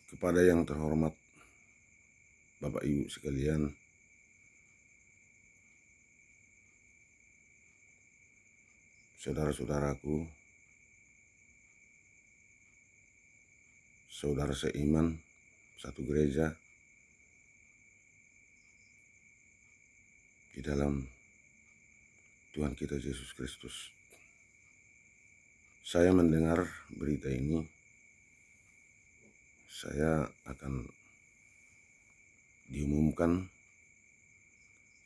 Kepada yang terhormat Bapak Ibu sekalian, saudara-saudaraku, saudara seiman, satu gereja di dalam Tuhan kita Yesus Kristus. Saya mendengar berita ini, saya akan diumumkan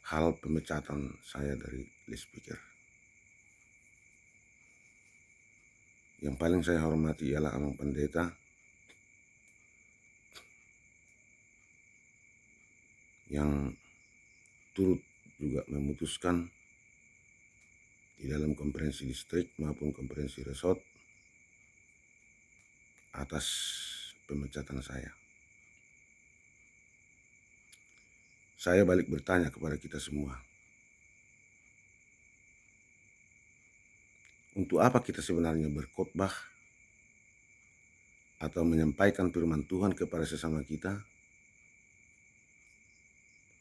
hal pemecatan saya dari list speaker. Yang paling saya hormati ialah Abang Pendeta yang turut juga memutuskan di dalam konferensi distrik maupun konferensi resort atas pemecatan saya. Saya balik bertanya kepada kita semua, untuk apa kita sebenarnya berkhotbah atau menyampaikan firman Tuhan kepada sesama kita?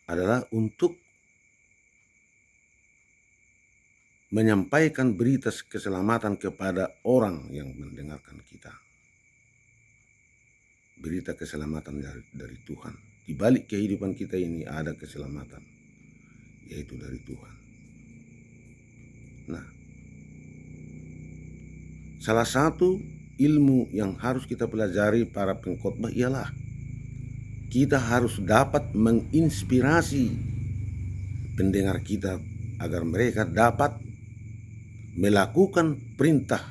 Adalah untuk menyampaikan berita keselamatan kepada orang yang mendengarkan kita. Berita keselamatan dari Tuhan. Di balik kehidupan kita ini ada keselamatan, yaitu dari Tuhan. Nah, salah satu ilmu yang harus kita pelajari para pengkhotbah ialah kita harus dapat menginspirasi pendengar kita agar mereka dapat melakukan perintah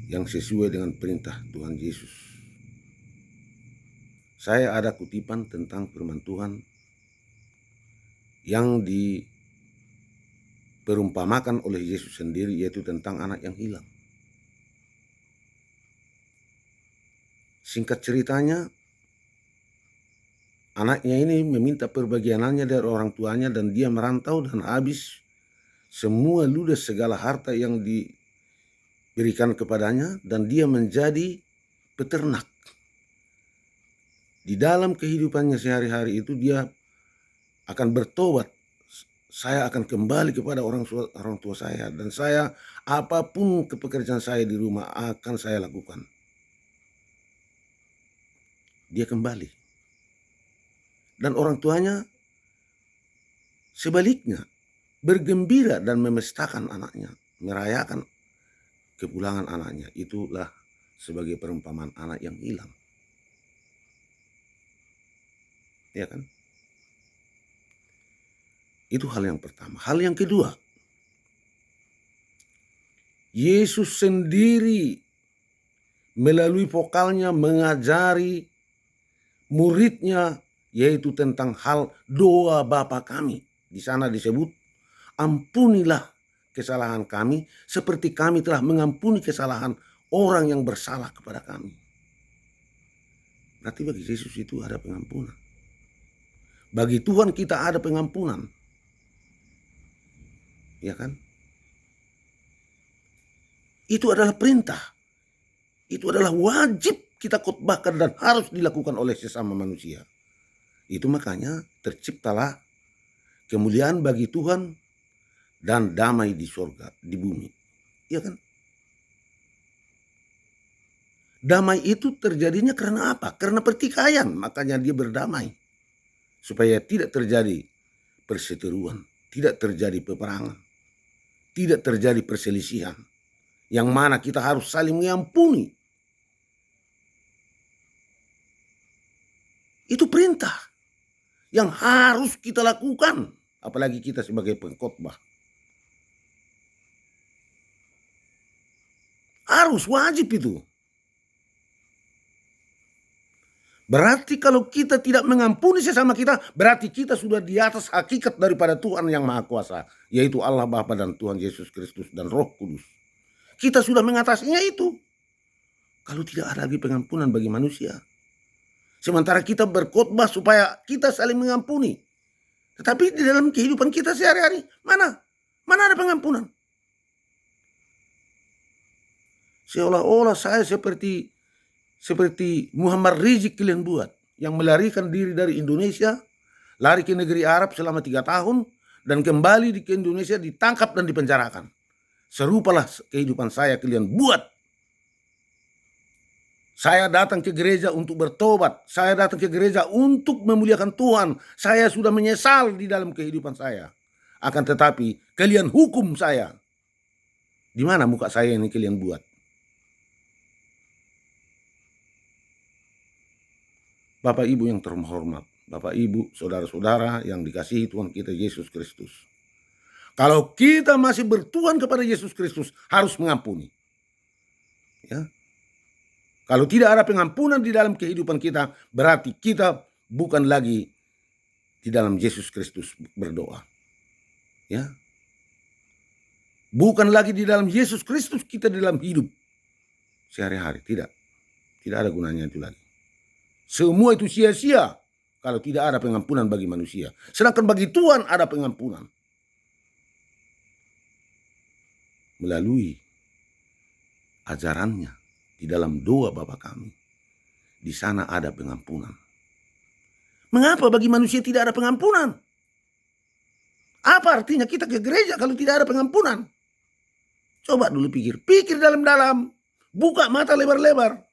yang sesuai dengan perintah Tuhan Yesus. Saya ada kutipan tentang firman Tuhan yang diperumpamakan oleh Yesus sendiri, yaitu tentang anak yang hilang. Singkat ceritanya, anaknya ini meminta perbagianannya dari orang tuanya dan dia merantau dan habis semua ludes segala harta yang diberikan kepadanya dan dia menjadi peternak. Di dalam kehidupannya sehari-hari itu dia akan bertobat. Saya akan kembali kepada orang tua saya dan saya apapun pekerjaan saya di rumah akan saya lakukan. Dia kembali. Dan orang tuanya sebaliknya bergembira dan memestakan anaknya, merayakan kepulangan anaknya. Itulah sebagai perumpamaan anak yang hilang. Ya kan? Itu hal yang pertama. Hal yang kedua, Yesus sendiri melalui vokalnya mengajari muridnya, yaitu tentang hal doa Bapa kami. Di sana disebut, ampunilah kesalahan kami seperti kami telah mengampuni kesalahan orang yang bersalah kepada kami. Berarti bagi Yesus itu ada pengampunan. Bagi Tuhan kita ada pengampunan. Ya kan? Itu adalah perintah. Itu adalah wajib kita khotbahkan dan harus dilakukan oleh sesama manusia. Itu makanya terciptalah kemuliaan bagi Tuhan dan damai di surga, di bumi. Ya kan? Damai itu terjadinya karena apa? Karena pertikaian, makanya dia berdamai. Supaya tidak terjadi perseteruan, tidak terjadi peperangan, tidak terjadi perselisihan. Yang mana kita harus saling mengampuni. Itu perintah yang harus kita lakukan, apalagi kita sebagai pengkhotbah. Harus, wajib itu. Berarti kalau kita tidak mengampuni sesama kita, berarti kita sudah di atas hakikat daripada Tuhan yang Maha Kuasa, yaitu Allah Bapa dan Tuhan Yesus Kristus dan Roh Kudus. Kita sudah mengatasinya itu. Kalau tidak ada lagi pengampunan bagi manusia. Sementara kita berkhotbah supaya kita saling mengampuni. Tetapi di dalam kehidupan kita sehari-hari, mana ada pengampunan? Seolah-olah saya seperti seperti Muhammad Rizik kalian buat, yang melarikan diri dari Indonesia, lari ke negeri Arab selama 3 tahun, dan kembali ke Indonesia ditangkap dan dipenjarakan. Serupalah kehidupan saya kalian buat. Saya datang ke gereja untuk bertobat. Saya datang ke gereja untuk memuliakan Tuhan. Saya sudah menyesal di dalam kehidupan saya. Akan tetapi kalian hukum saya. Di mana muka saya ini kalian buat? Bapak Ibu yang terhormat, Bapak Ibu, saudara-saudara yang dikasihi Tuhan kita Yesus Kristus. Kalau kita masih bertuhan kepada Yesus Kristus, harus mengampuni. Ya. Kalau tidak ada pengampunan di dalam kehidupan kita, berarti kita bukan lagi di dalam Yesus Kristus berdoa. Ya. Bukan lagi di dalam Yesus Kristus kita di dalam hidup sehari-hari. Tidak. Tidak ada gunanya itu lagi. Semua itu sia-sia kalau tidak ada pengampunan bagi manusia. Sedangkan bagi Tuhan ada pengampunan. Melalui ajarannya di dalam doa Bapa kami. Di sana ada pengampunan. Mengapa bagi manusia tidak ada pengampunan? Apa artinya kita ke gereja kalau tidak ada pengampunan? Coba dulu pikir. Pikir dalam-dalam. Buka mata lebar-lebar.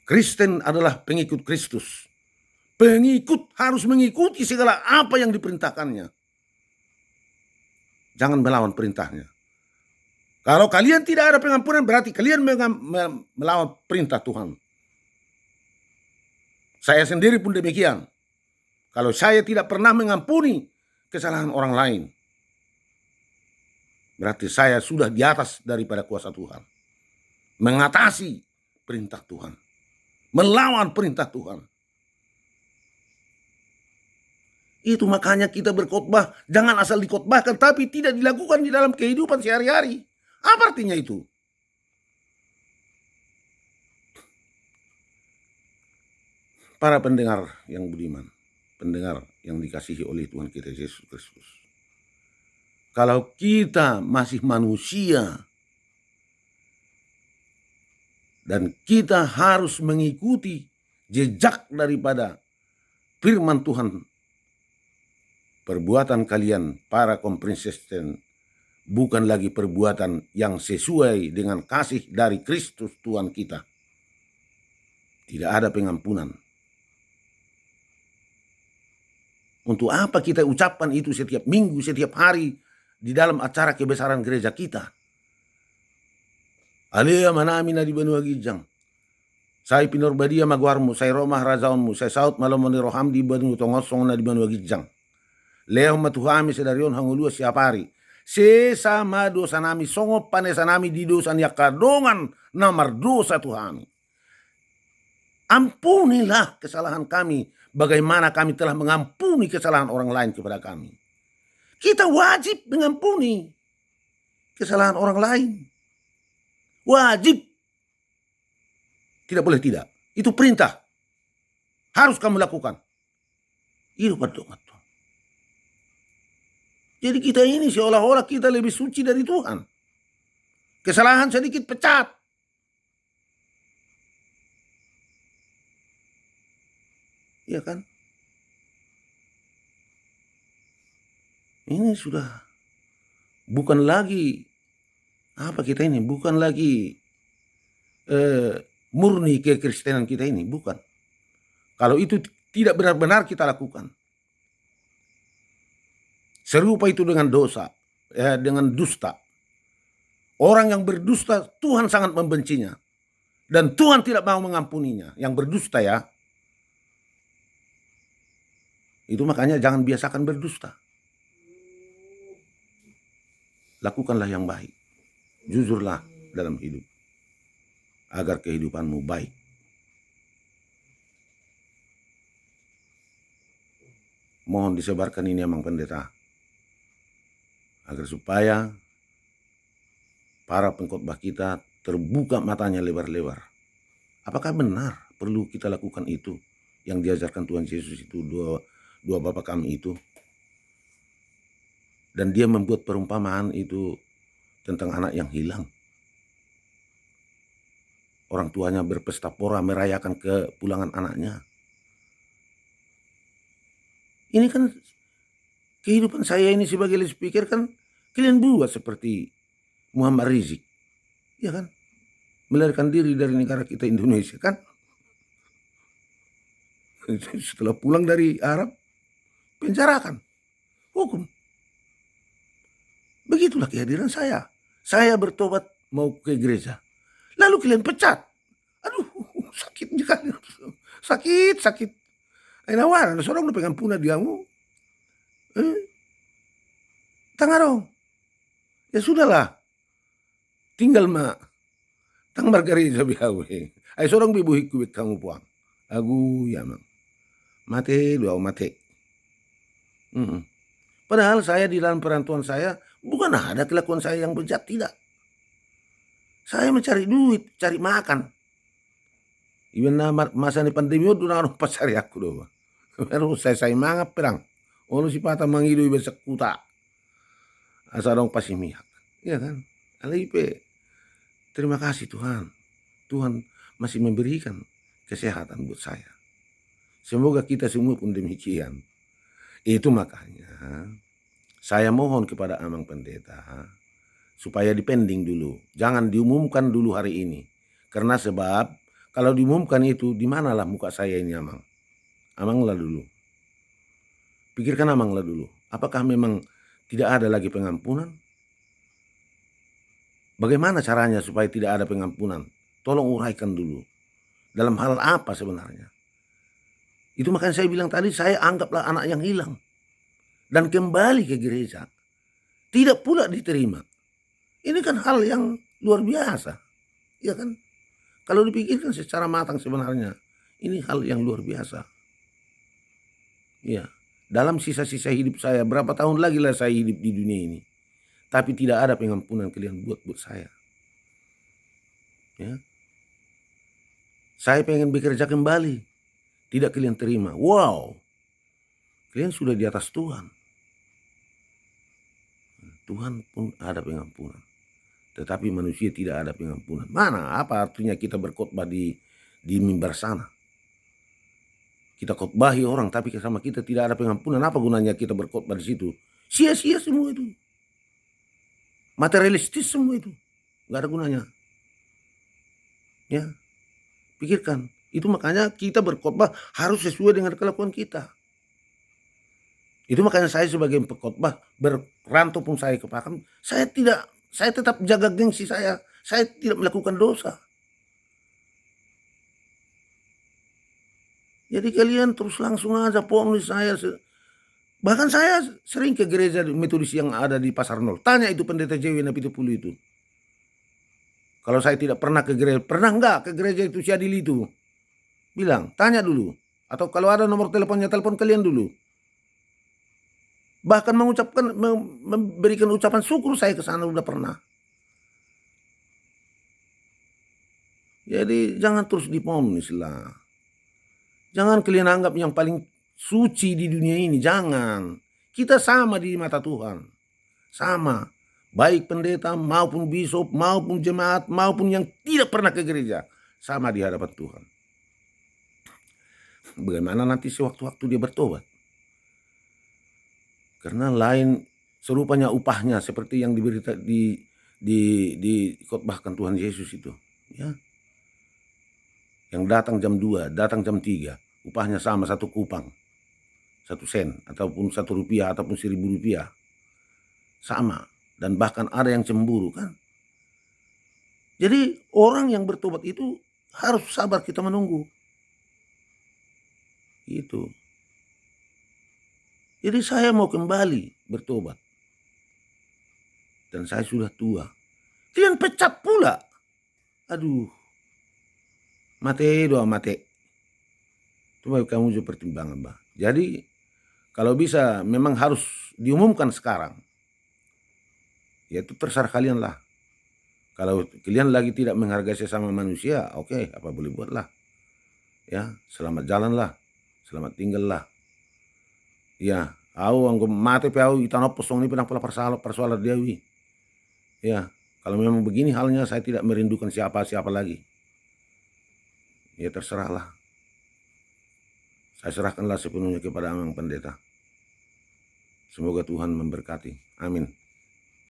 Kristen adalah pengikut Kristus. Pengikut harus mengikuti segala apa yang diperintahkannya. Jangan melawan perintahnya. Kalau kalian tidak ada pengampunan, berarti kalian melawan perintah Tuhan. Saya sendiri pun demikian. Kalau saya tidak pernah mengampuni kesalahan orang lain, berarti saya sudah di atas daripada kuasa Tuhan. Mengatasi perintah Tuhan. Melawan perintah Tuhan. Itu makanya kita berkhotbah, jangan asal dikhotbahkan tapi tidak dilakukan di dalam kehidupan sehari-hari. Apa artinya itu? Para pendengar yang budiman, pendengar yang dikasihi oleh Tuhan kita Yesus Kristus. Kalau kita masih manusia dan kita harus mengikuti jejak daripada firman Tuhan, perbuatan kalian para konsisten bukan lagi perbuatan yang sesuai dengan kasih dari Kristus Tuhan kita. Tidak ada pengampunan. Untuk apa kita ucapkan itu setiap minggu, setiap hari di dalam acara kebesaran gereja kita? Alea manamina di Banua Gijang. Saya Pinurbadia Magwarmu, saya Romah Razaunmu, saya Saud Malomoni Roham di Banu Tongosong na di Banua Gijang. Leo matuhami sedarion hangulua siapari. Sesama dosa nami, songop panesa nami di dosa yakadongan namar dosa Tuhami. Ampunilah kesalahan kami, bagaimana kami telah mengampuni kesalahan orang lain kepada kami. Kita wajib mengampuni kesalahan orang lain. Wajib. Tidak boleh tidak. Itu perintah. Harus kamu lakukan. Itu berdoa. Jadi kita ini seolah-olah kita lebih suci dari Tuhan. Kesalahan sedikit pecat. Iya kan? Ini sudah bukan lagi apa kita ini, bukan lagi murni kekristenan kita ini, bukan. Kalau itu tidak benar-benar kita lakukan. Serupa itu dengan dosa, dengan dusta. Orang yang berdusta Tuhan sangat membencinya. Dan Tuhan tidak mau mengampuninya. Yang berdusta ya. Itu makanya jangan biasakan berdusta. Lakukanlah yang baik. Jujurlah dalam hidup. Agar kehidupanmu baik. Mohon disebarkan ini Amang Pendeta. Agar supaya para pengkhotbah kita terbuka matanya lebar-lebar. Apakah benar perlu kita lakukan itu yang diajarkan Tuhan Yesus itu dua Bapa kami itu? Dan dia membuat perumpamaan itu tentang anak yang hilang. Orang tuanya berpesta pora merayakan kepulangan anaknya. Ini kan kehidupan saya ini sebagai speaker kan kalian buat seperti Muhammad Rizik. Ya kan? Melarikan diri dari negara kita Indonesia kan. Setelah pulang dari Arab, penjarakan. Hukum. Begitulah kehadiran saya. Saya bertobat mau ke gereja. Lalu kalian pecat. Aduh, sakit juga. Sakit. Ainawan, ada seorang udah pegang punah diamu. Tangga dong. Ya sudahlah. Tinggal tang margarita biawe. Ay seorang bibuhik kubik kamu puang. Agu ya mang. Mate dua mate. Padahal saya di dalam perantuan saya bukan ada kelakuan saya yang bejat, tidak. Saya mencari duit, cari makan. Iban na masa ni pandemi do na pasari aku do. Pero saya mangap perang. Ono si pata mangido iba sa kuta. Asa dong pasimiak. Iya kan? Alipe. Terima kasih Tuhan. Tuhan masih memberikan kesehatan buat saya. Semoga kita semua pun demikian. Itu makanya saya mohon kepada Amang Pendeta supaya dipending dulu. Jangan diumumkan dulu hari ini. Karena sebab kalau diumumkan itu di manalah muka saya ini Amang. Amanglah dulu. Pikirkan Amanglah dulu. Apakah memang tidak ada lagi pengampunan? Bagaimana caranya supaya tidak ada pengampunan? Tolong uraikan dulu. Dalam hal apa sebenarnya? Itu makanya saya bilang tadi, saya anggaplah anak yang hilang. Dan kembali ke gereja. Tidak pula diterima. Ini kan hal yang luar biasa. Ya kan? Kalau dipikirkan secara matang sebenarnya. Ini hal yang luar biasa. Ya. Dalam sisa-sisa hidup saya, berapa tahun lagi lah saya hidup di dunia ini. Tapi tidak ada pengampunan kalian buat saya. Ya. Saya pengen bekerja kembali. Tidak kalian terima. Wow. Kalian sudah di atas Tuhan. Tuhan pun ada pengampunan. Tetapi manusia tidak ada pengampunan. Mana? Apa artinya kita berkhotbah di mimbar sana? Kita khotbahi orang tapi sama kita tidak ada pengampunan. Apa gunanya kita berkhotbah di situ? Sia-sia semua itu. Materialistis semua itu. Gak ada gunanya. Ya. Pikirkan. Itu makanya kita berkhotbah harus sesuai dengan kelakuan kita. Itu makanya saya sebagai pengkhotbah berantau pun saya ke Pakam, saya tetap jaga gengsi saya. Saya tidak melakukan dosa. Jadi kalian terus langsung aja ponis saya. Bahkan saya sering ke gereja metodis yang ada di Pasar Nol. Tanya itu pendeta JW Napitupulu itu. Kalau saya tidak pernah ke gereja, pernah enggak ke gereja itu si Adil itu? Bilang, tanya dulu. Atau kalau ada nomor teleponnya, telepon kalian dulu. Bahkan memberikan ucapan syukur saya ke sana udah pernah. Jadi jangan terus diponis lah. Jangan kalian anggap yang paling suci di dunia ini. Jangan. Kita sama di mata Tuhan. Sama. Baik pendeta maupun bisop maupun jemaat maupun yang tidak pernah ke gereja. Sama di hadapan Tuhan. Bagaimana nanti sewaktu-waktu dia bertobat? Karena lain serupanya upahnya seperti yang diberita dikhotbahkan Tuhan Yesus itu. Ya. Yang datang jam 2, datang jam 3, upahnya sama 1 kupang, 1 sen, ataupun 1 rupiah, ataupun 1.000 rupiah. Sama. Dan bahkan ada yang cemburu kan. Jadi orang yang bertobat itu harus sabar kita menunggu. Itu. Jadi saya mau kembali bertobat. Dan saya sudah tua. Kalian pecat pula. Aduh. Mate doa mate. Coba kamu juga pertimbangan, Mbak. Jadi kalau bisa memang harus diumumkan sekarang. Ya itu terserah kalian lah. Kalau kalian lagi tidak menghargai sesama manusia, oke, apa boleh buatlah. Ya, selamat jalan lah. Selamat tinggal lah. Ya, Au anggo mate pe au itano posong ni pinang pula persoalan dia wi. Ya, kalau memang begini halnya saya tidak merindukan siapa-siapa lagi. Ya terserahlah. Saya serahkanlah sepenuhnya kepada Amang Pendeta. Semoga Tuhan memberkati. Amin.